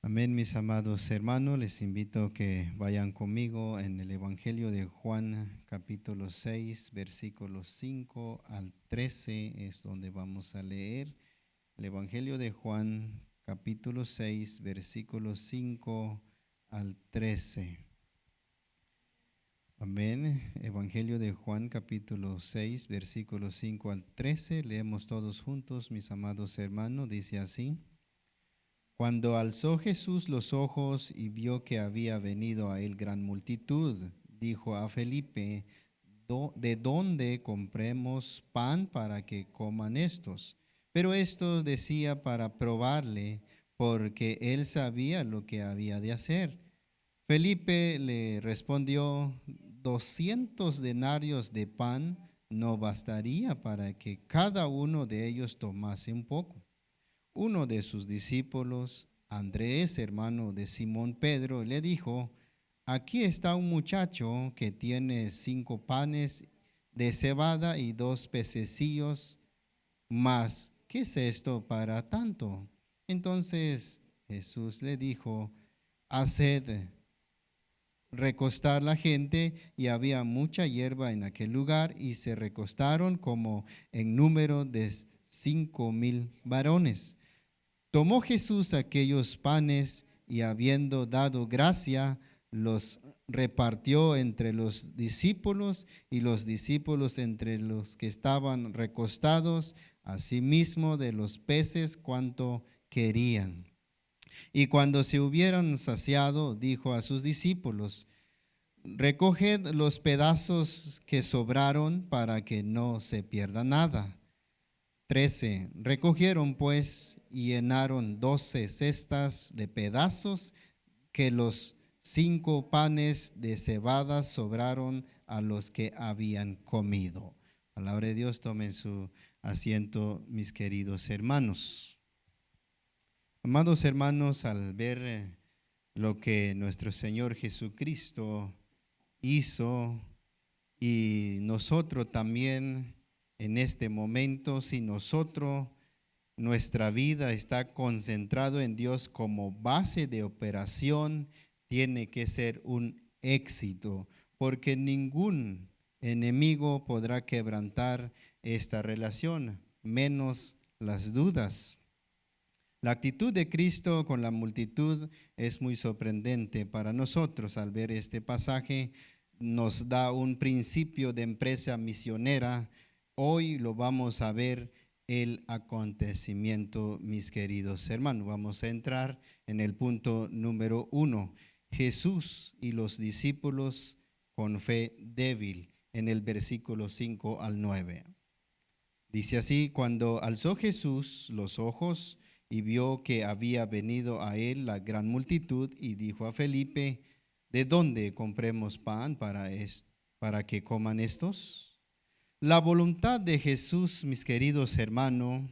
Amén, mis amados hermanos, les invito a que vayan conmigo en el Evangelio de Juan, capítulo 6, versículos 5 al 13, es donde vamos a leer. El Evangelio de Juan, capítulo 6, versículos 5 al 13. Amén. Evangelio de Juan, capítulo 6, versículos 5 al 13. Leemos todos juntos, mis amados hermanos, dice así. Cuando alzó Jesús los ojos y vio que había venido a él gran multitud, dijo a Felipe, ¿de dónde compremos pan para que coman estos? Pero esto decía para probarle, porque él sabía lo que había de hacer. Felipe le respondió, 200 denarios de pan no bastaría para que cada uno de ellos tomase un poco. Uno de sus discípulos, Andrés, hermano de Simón Pedro, le dijo, aquí está un muchacho que tiene 5 panes de cebada y 2 pececillos, mas ¿qué es esto para tanto? Entonces Jesús le dijo, haced recostar la gente, y había mucha hierba en aquel lugar, y se recostaron como en número de 5,000 varones. Tomó Jesús aquellos panes y habiendo dado gracia, los repartió entre los discípulos y los discípulos entre los que estaban recostados, asimismo de los peces cuanto querían. Y cuando se hubieron saciado, dijo a sus discípulos, recoged los pedazos que sobraron para que no se pierda nada. 13. Recogieron pues y llenaron 12 cestas de pedazos que los 5 panes de cebada sobraron a los que habían comido. Palabra de Dios, tomen su asiento, mis queridos hermanos. Amados hermanos, al ver lo que nuestro Señor Jesucristo hizo y nosotros también en este momento, si nuestra vida está concentrado en Dios como base de operación, tiene que ser un éxito, porque ningún enemigo podrá quebrantar esta relación, menos las dudas. La actitud de Cristo con la multitud es muy sorprendente para nosotros. Al ver este pasaje, nos da un principio de empresa misionera. Hoy lo vamos a ver el acontecimiento, mis queridos hermanos. Vamos a entrar en el punto número 1. Jesús y los discípulos con fe débil, en el versículo 5 al 9. Dice así, cuando alzó Jesús los ojos y vio que había venido a él la gran multitud, y dijo a Felipe, ¿de dónde compremos pan para que coman estos? La voluntad de Jesús, mis queridos hermanos,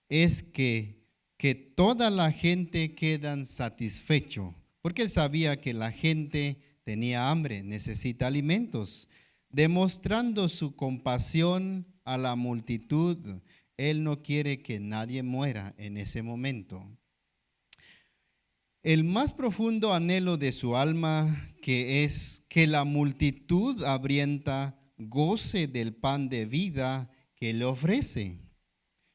es que toda la gente quedan satisfecho, porque él sabía que la gente tenía hambre, necesita alimentos, demostrando su compasión a la multitud. Él no quiere que nadie muera en ese momento. El más profundo anhelo de su alma, que es que la multitud hambrienta goce del pan de vida que le ofrece.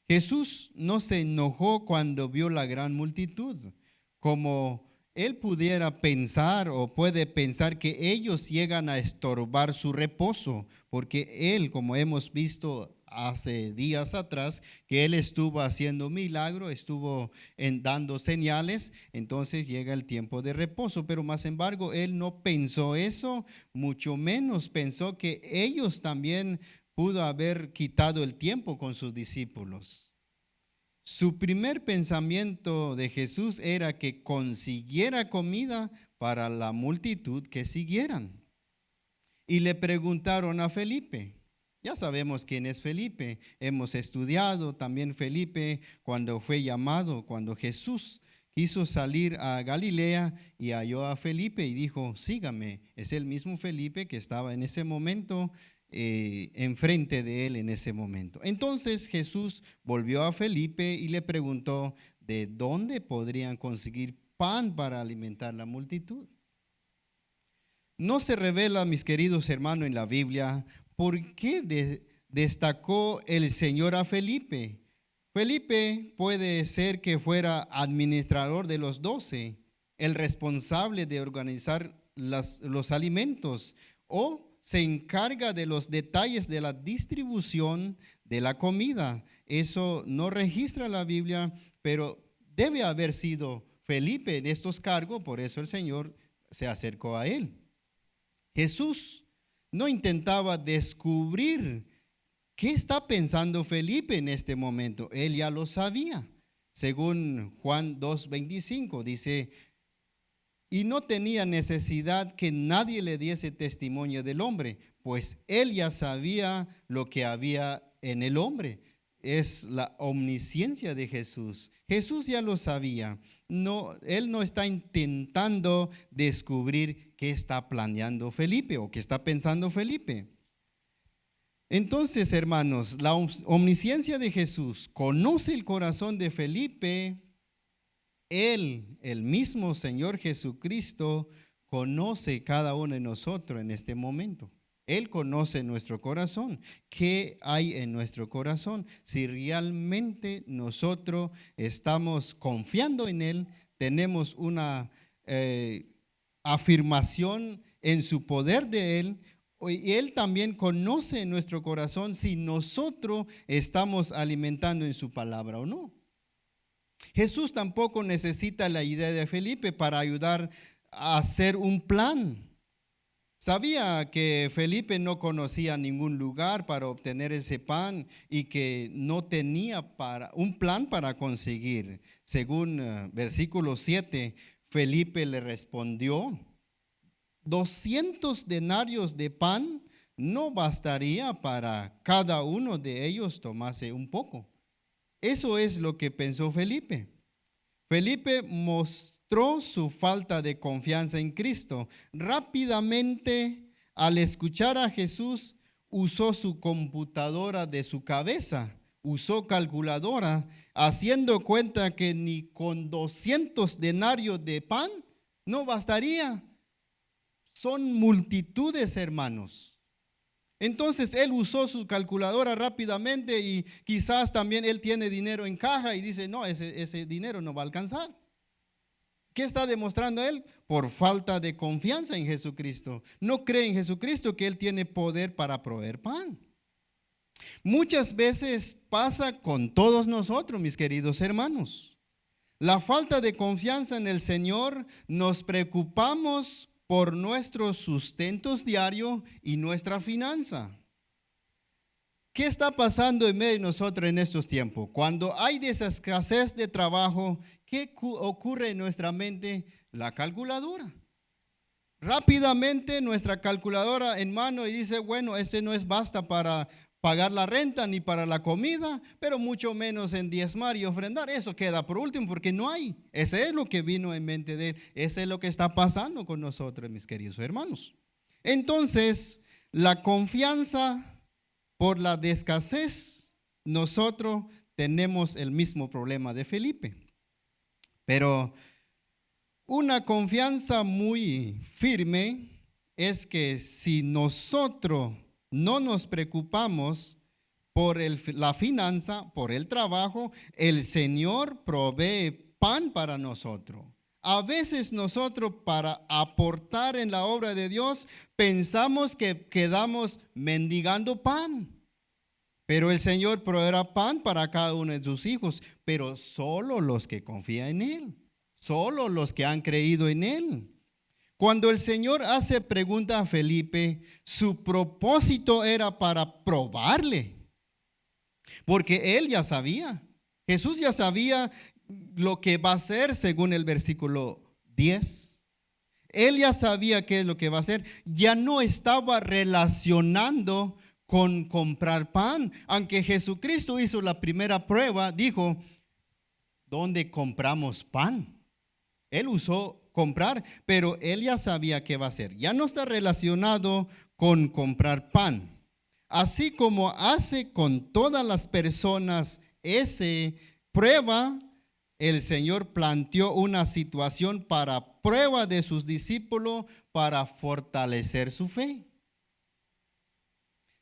Jesús no se enojó cuando vio la gran multitud, como él pudiera pensar o puede pensar que ellos llegan a estorbar su reposo, porque él, como hemos visto hace días atrás, que él estuvo haciendo milagro, estuvo dando señales, entonces llega el tiempo de reposo, pero más embargo él no pensó eso, mucho menos pensó que ellos también pudo haber quitado el tiempo con sus discípulos. Su primer pensamiento de Jesús era que consiguiera comida para la multitud que siguieran. Y le preguntaron a Felipe. Ya sabemos quién es Felipe. Hemos estudiado también Felipe cuando fue llamado, cuando Jesús quiso salir a Galilea y halló a Felipe y dijo, sígame. Es el mismo Felipe que estaba en ese momento enfrente de él en ese momento. Entonces Jesús volvió a Felipe y le preguntó, ¿de dónde podrían conseguir pan para alimentar la multitud. No se revela, mis queridos hermanos, en la Biblia por qué destacó el Señor a Felipe. Felipe puede ser que fuera administrador de los 12, el responsable de organizar los alimentos, o se encarga de los detalles de la distribución de la comida. Eso no registra la Biblia, pero debe haber sido Felipe en estos cargos, por eso el Señor se acercó a él. Jesús no intentaba descubrir qué está pensando Felipe en este momento. Él ya lo sabía. Según Juan 2:25 dice, y no tenía necesidad que nadie le diese testimonio del hombre, pues él ya sabía lo que había en el hombre. Es la omnisciencia de Jesús. Jesús ya lo sabía. No, él no está intentando descubrir qué está planeando Felipe o qué está pensando Felipe. Entonces, hermanos, la omnisciencia de Jesús conoce el corazón de Felipe. Él, el mismo Señor Jesucristo, conoce cada uno de nosotros en este momento. Él conoce nuestro corazón. ¿Qué hay en nuestro corazón? Si realmente nosotros estamos confiando en Él, tenemos una afirmación en su poder de Él, y Él también conoce nuestro corazón si nosotros estamos alimentando en su palabra o no. Jesús tampoco necesita la idea de Felipe para ayudar a hacer un plan. Sabía que Felipe no conocía ningún lugar para obtener ese pan y que no tenía un plan para conseguir. Según versículo 7, Felipe le respondió, 200 denarios de pan no bastaría para cada uno de ellos tomase un poco. Eso es lo que pensó Felipe. Felipe mostró su falta de confianza en Cristo. Rápidamente, al escuchar a Jesús, usó su computadora de su cabeza, usó calculadora, haciendo cuenta que ni con 200 denarios de pan no bastaría. Son multitudes, hermanos. Entonces él usó su calculadora rápidamente y quizás también él tiene dinero en caja y dice, no, ese dinero no va a alcanzar. ¿Qué está demostrando él? Por falta de confianza en Jesucristo. No cree en Jesucristo que Él tiene poder para proveer pan. Muchas veces pasa con todos nosotros, mis queridos hermanos. La falta de confianza en el Señor, nos preocupamos por nuestros sustentos diarios y nuestra finanza. ¿Qué está pasando en medio de nosotros en estos tiempos? Cuando hay escasez de trabajo, ¿qué ocurre en nuestra mente? La calculadora. Rápidamente nuestra calculadora en mano y dice, bueno, no es basta para pagar la renta ni para la comida, pero mucho menos en diezmar y ofrendar. Eso queda por último porque no hay. Ese es lo que vino en mente de él. Ese es lo que está pasando con nosotros, mis queridos hermanos. Entonces, la confianza por la escasez, nosotros tenemos el mismo problema de Felipe. Pero una confianza muy firme es que si nosotros no nos preocupamos por la finanza, por el trabajo, el Señor provee pan para nosotros. A veces nosotros, para aportar en la obra de Dios, pensamos que quedamos mendigando pan. Pero el Señor proveerá pan para cada uno de sus hijos, pero solo los que confían en Él, solo los que han creído en Él. Cuando el Señor hace pregunta a Felipe, su propósito era para probarle, porque él ya sabía, Jesús ya sabía lo que va a hacer según el versículo 10. Él ya sabía qué es lo que va a hacer, ya no estaba relacionando con comprar pan. Aunque Jesucristo hizo la primera prueba, dijo, ¿dónde compramos pan? Él usó comprar, pero él ya sabía qué va a hacer. Ya no está relacionado con comprar pan. Así como hace con todas las personas esa prueba, el Señor planteó una situación para prueba de sus discípulos para fortalecer su fe.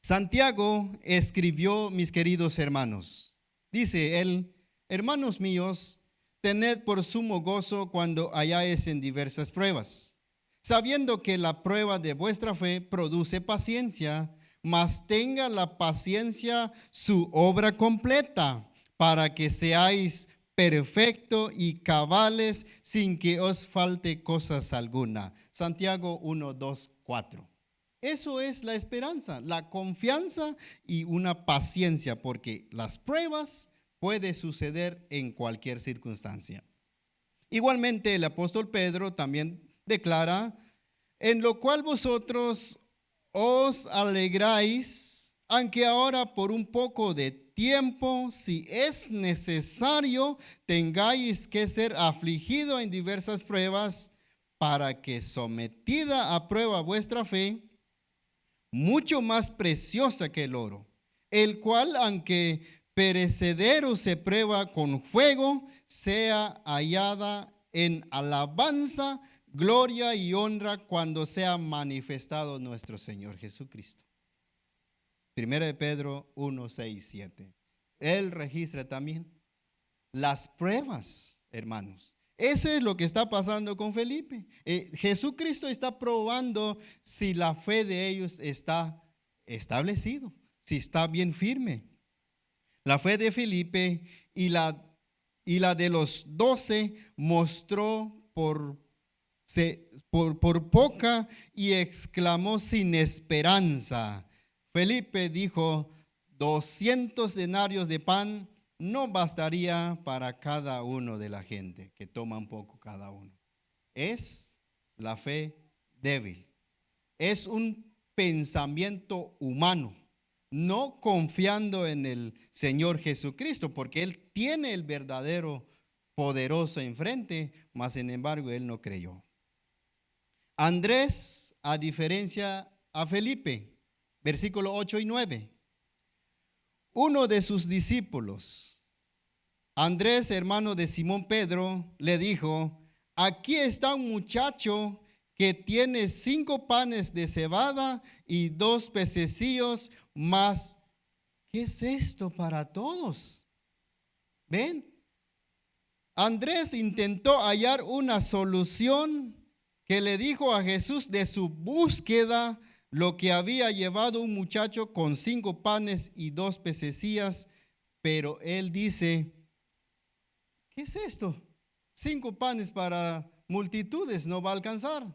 Santiago escribió, mis queridos hermanos, dice él: hermanos míos, tened por sumo gozo cuando halláis en diversas pruebas, sabiendo que la prueba de vuestra fe produce paciencia, mas tenga la paciencia su obra completa, para que seáis perfectos y cabales sin que os falte cosas alguna. Santiago 1, 2, 4. Eso es la esperanza, la confianza y una paciencia, porque las pruebas pueden suceder en cualquier circunstancia. Igualmente el apóstol Pedro también declara: en lo cual vosotros os alegráis, aunque ahora por un poco de tiempo, si es necesario, tengáis que ser afligido en diversas pruebas, para que sometida a prueba vuestra fe, mucho más preciosa que el oro, el cual, aunque perecedero se prueba con fuego, sea hallada en alabanza, gloria y honra cuando sea manifestado nuestro Señor Jesucristo. Primera de Pedro 1, 6, 7. Él registra también las pruebas, hermanos. Eso es lo que está pasando con Felipe. Jesucristo está probando si la fe de ellos está establecido, si está bien firme. La fe de Felipe y la de los 12 mostró por poca y exclamó sin esperanza. Felipe dijo: 200 denarios de pan no bastaría para cada uno de la gente, que toma un poco cada uno. Es la fe débil. Es un pensamiento humano, no confiando en el Señor Jesucristo, porque Él tiene el verdadero poderoso enfrente, mas sin embargo Él no creyó. Andrés, a diferencia a Felipe, versículos 8 y 9. Uno de sus discípulos, Andrés, hermano de Simón Pedro, le dijo: aquí está un muchacho que tiene 5 panes de cebada y 2 pececillos, mas ¿qué es esto para todos? ¿Ven? Andrés intentó hallar una solución que le dijo a Jesús de su búsqueda, lo que había llevado un muchacho con 5 panes y 2 pececillas, pero él dice: ¿qué es esto? 5 panes para multitudes no va a alcanzar.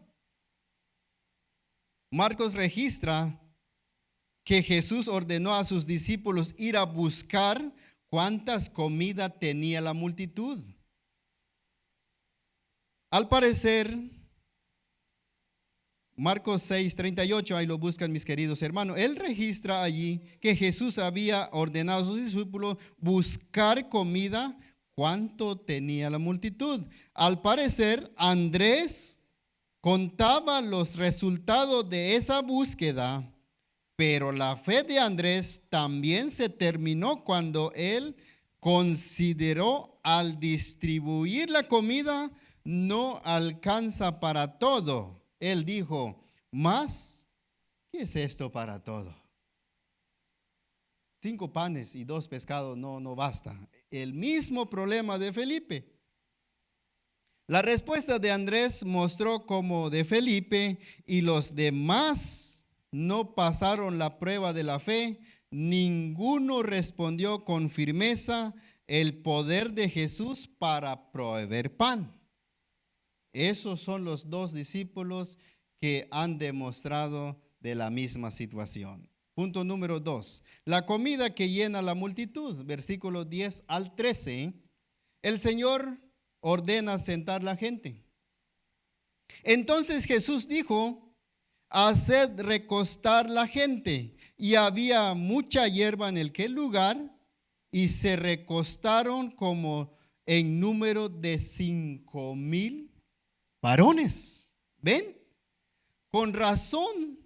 Marcos registra que Jesús ordenó a sus discípulos ir a buscar cuántas comidas tenía la multitud. Al parecer, Marcos 6, 38, ahí lo buscan mis queridos hermanos. Él registra allí que Jesús había ordenado a sus discípulos buscar comida, cuánto tenía la multitud. Al parecer, Andrés contaba los resultados de esa búsqueda, pero la fe de Andrés también se terminó cuando él consideró al distribuir la comida no alcanza para todo. Él dijo: ¿más? ¿Qué es esto para todo? 5 panes y 2 pescados no basta. El mismo problema de Felipe. La respuesta de Andrés mostró cómo de Felipe y los demás no pasaron la prueba de la fe. Ninguno respondió con firmeza el poder de Jesús para proveer pan. Esos son los 2 discípulos que han demostrado de la misma situación. Punto número 2. La comida que llena la multitud, versículos 10 al 13. El Señor ordena sentar la gente. Entonces Jesús dijo: haced recostar la gente. Y había mucha hierba en aquel lugar, y se recostaron como en número de 5,000 varones. ¿Ven? Con razón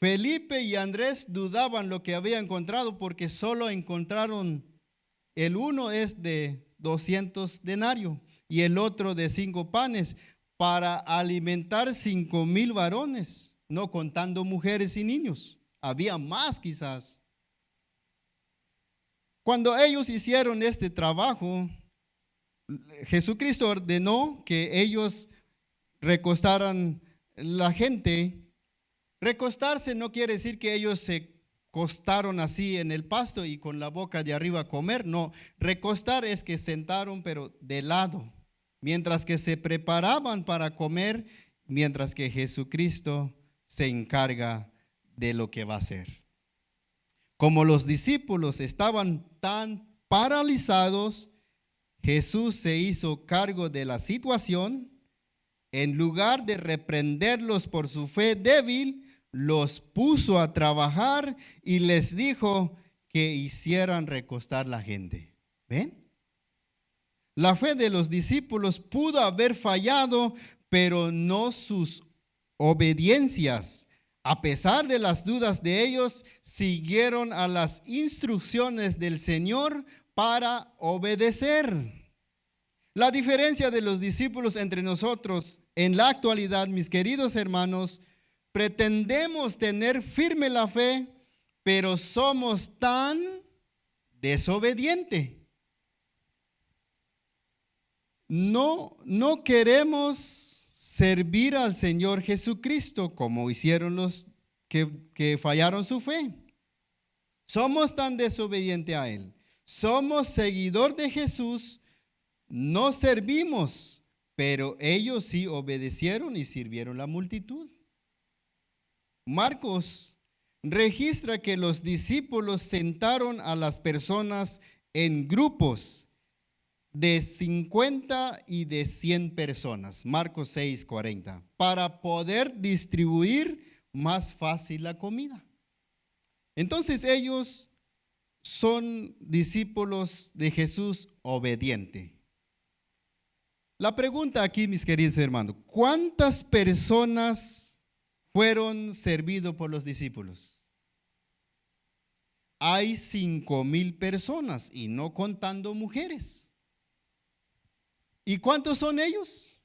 Felipe y Andrés dudaban lo que había encontrado, porque solo encontraron, el uno es de 200 denarios y el otro de 5 panes para alimentar 5,000 varones, no contando mujeres y niños. Había más quizás. Cuando ellos hicieron este trabajo, Jesucristo ordenó que ellos recostaran la gente. Recostarse no quiere decir que ellos se acostaron así en el pasto y con la boca de arriba comer. No, recostar es que sentaron pero de lado, mientras que se preparaban para comer, mientras que Jesucristo se encarga de lo que va a hacer. Como los discípulos estaban tan paralizados, Jesús se hizo cargo de la situación. En lugar de reprenderlos por su fe débil, los puso a trabajar y les dijo que hicieran recostar la gente. ¿Ven? La fe de los discípulos pudo haber fallado, pero no sus obediencias. A pesar de las dudas de ellos, siguieron a las instrucciones del Señor para obedecer. La diferencia de los discípulos entre nosotros en la actualidad, mis queridos hermanos, pretendemos tener firme la fe, pero somos tan desobedientes. No queremos servir al Señor Jesucristo como hicieron los que fallaron su fe. Somos tan desobedientes a Él. Somos seguidor de Jesús, no servimos, pero ellos sí obedecieron y sirvieron la multitud. Marcos registra que los discípulos sentaron a las personas en grupos de 50 y de 100 personas, Marcos 6:40, para poder distribuir más fácil la comida. Entonces ellos son discípulos de Jesús obedientes. La pregunta aquí, mis queridos hermanos, ¿cuántas personas fueron servidos por los discípulos? Hay 5,000 personas y no contando mujeres. ¿Y cuántos son ellos?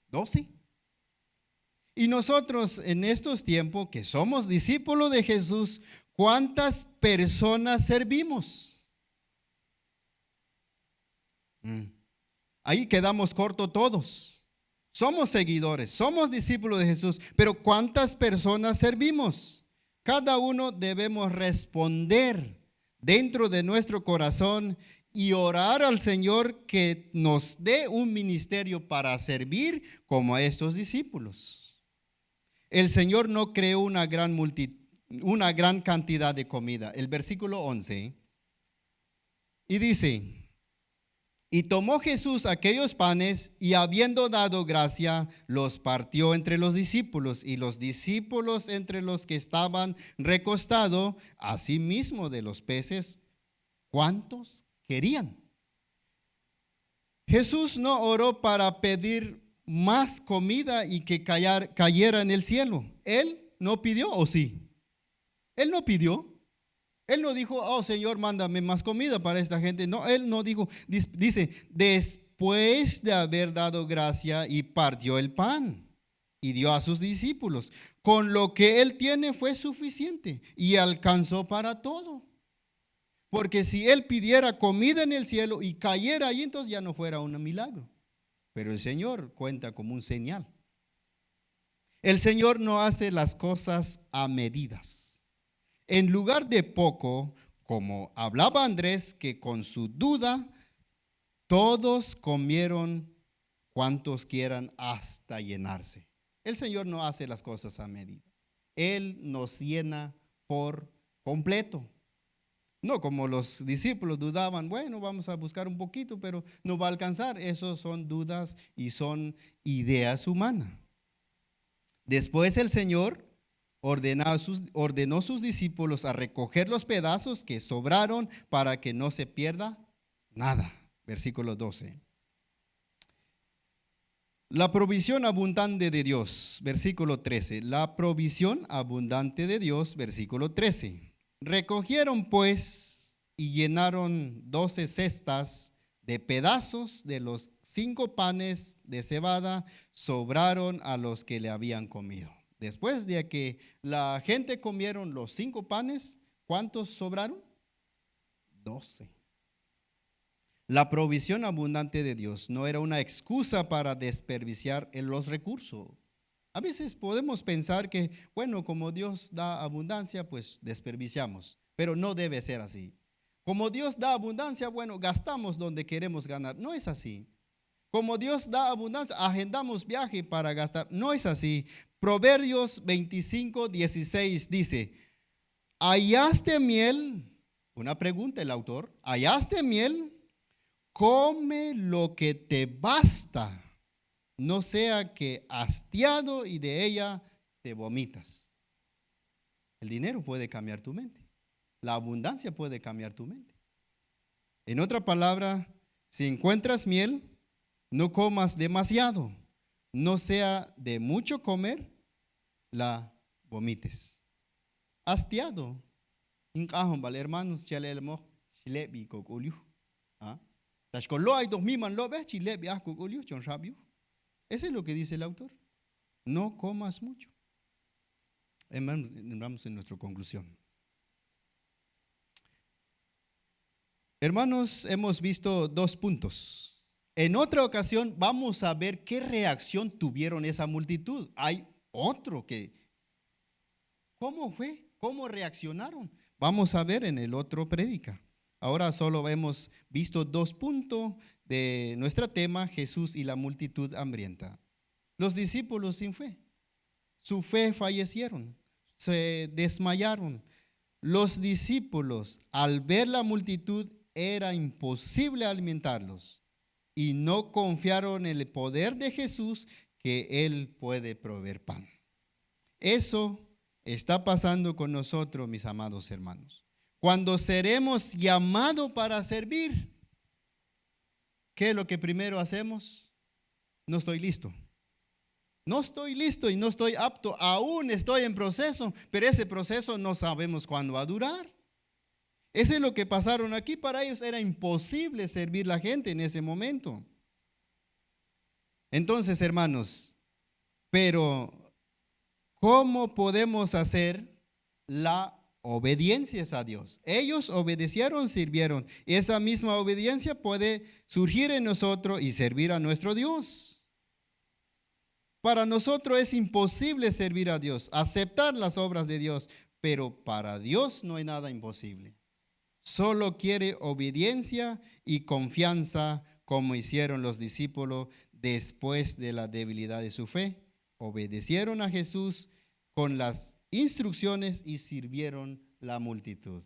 12. Y nosotros en estos tiempos que somos discípulos de Jesús, ¿cuántas personas servimos? Ahí quedamos cortos todos. Somos seguidores, somos discípulos de Jesús, pero ¿cuántas personas servimos? Cada uno debemos responder dentro de nuestro corazón y orar al Señor que nos dé un ministerio para servir como a estos discípulos. El Señor no creó una gran cantidad de comida. El versículo 11 y dice: y tomó Jesús aquellos panes y habiendo dado gracia, los partió entre los discípulos y los discípulos entre los que estaban recostados, asimismo de los peces, ¿cuántos querían? Jesús no oró para pedir más comida y que cayera en el cielo. Él no pidió, ¿o sí? Él no pidió. Él no dijo, oh Señor, mándame más comida para esta gente. No, él no dijo. Dice, después de haber dado gracia y partió el pan y dio a sus discípulos. Con lo que él tiene fue suficiente y alcanzó para todo. Porque si él pidiera comida en el cielo y cayera ahí, entonces ya no fuera un milagro. Pero el Señor cuenta como un señal. El Señor no hace las cosas a medidas. En lugar de poco, como hablaba Andrés, que con su duda, todos comieron cuantos quieran hasta llenarse. El Señor no hace las cosas a medida. Él nos llena por completo. No como los discípulos dudaban, bueno, vamos a buscar un poquito, pero no va a alcanzar. Esos son dudas y son ideas humanas. Después el Señor ordenó a sus discípulos a recoger los pedazos que sobraron para que no se pierda nada. Versículo 12. La provisión abundante de Dios, versículo 13. La provisión abundante de Dios, versículo 13. Recogieron pues y llenaron 12 cestas de pedazos de los 5 panes de cebada, sobraron a los que le habían comido. Después de que la gente comieron los 5 panes, ¿cuántos sobraron? 12. La provisión abundante de Dios no era una excusa para desperdiciar los recursos. A veces podemos pensar que, bueno, como Dios da abundancia, pues desperdiciamos, pero no debe ser así. Como Dios da abundancia, bueno, gastamos donde queremos ganar. No es así. Como Dios da abundancia, agendamos viaje para gastar. No es así. Proverbios 25:16 dice, ¿hallaste miel? Una pregunta el autor. ¿Hallaste miel? Come lo que te basta, no sea que hastiado y de ella te vomitas. El dinero puede cambiar tu mente. La abundancia puede cambiar tu mente. En otra palabra, si encuentras miel, no comas demasiado, no sea de mucho comer, la vomites. Hastiado. Hermanos, eso es lo que dice el autor. No comas mucho. Entramos en nuestra conclusión. Hermanos, hemos visto 2 puntos. En otra ocasión vamos a ver qué reacción tuvieron esa multitud. Hay otro que, ¿cómo fue? ¿Cómo reaccionaron? Vamos a ver en el otro prédica. Ahora solo hemos visto 2 puntos de nuestro tema, Jesús y la multitud hambrienta. Los discípulos sin fe, su fe fallecieron, se desmayaron. Los discípulos, al ver la multitud, era imposible alimentarlos y no confiaron en el poder de Jesús, que Él puede proveer pan. Eso está pasando con nosotros, mis amados hermanos. Cuando seremos llamados para servir, ¿qué es lo que primero hacemos? No estoy listo. No estoy listo y no estoy apto. Aún estoy en proceso, pero ese proceso no sabemos cuándo va a durar. Eso es lo que pasaron aquí. Para ellos era imposible servir a la gente en ese momento. Entonces, hermanos, pero ¿cómo podemos hacer la obediencia a Dios? Ellos obedecieron, sirvieron. Esa misma obediencia puede surgir en nosotros y servir a nuestro Dios. Para nosotros es imposible servir a Dios, aceptar las obras de Dios, pero para Dios no hay nada imposible. Solo quiere obediencia y confianza, como hicieron los discípulos después de la debilidad de su fe. Obedecieron a Jesús con las instrucciones y sirvieron la multitud.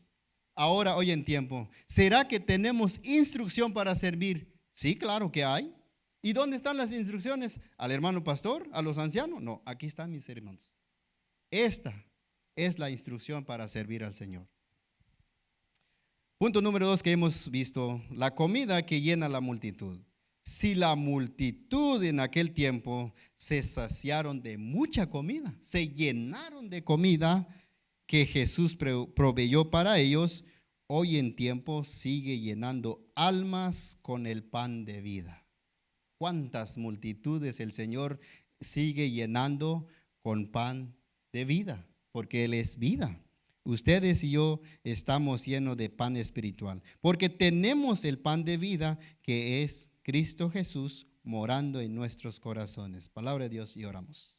Ahora, hoy en tiempo, ¿será que tenemos instrucción para servir? Sí, claro que hay. ¿Y dónde están las instrucciones? ¿Al hermano pastor? ¿A los ancianos? No, aquí están mis hermanos. Esta es la instrucción para servir al Señor. Punto número 2 que hemos visto, la comida que llena la multitud. Si la multitud en aquel tiempo se saciaron de mucha comida, se llenaron de comida que Jesús proveyó para ellos, hoy en tiempo sigue llenando almas con el pan de vida. ¿Cuántas multitudes el Señor sigue llenando con pan de vida? Porque Él es vida. Ustedes y yo estamos llenos de pan espiritual, porque tenemos el pan de vida que es Cristo Jesús morando en nuestros corazones. Palabra de Dios y oramos.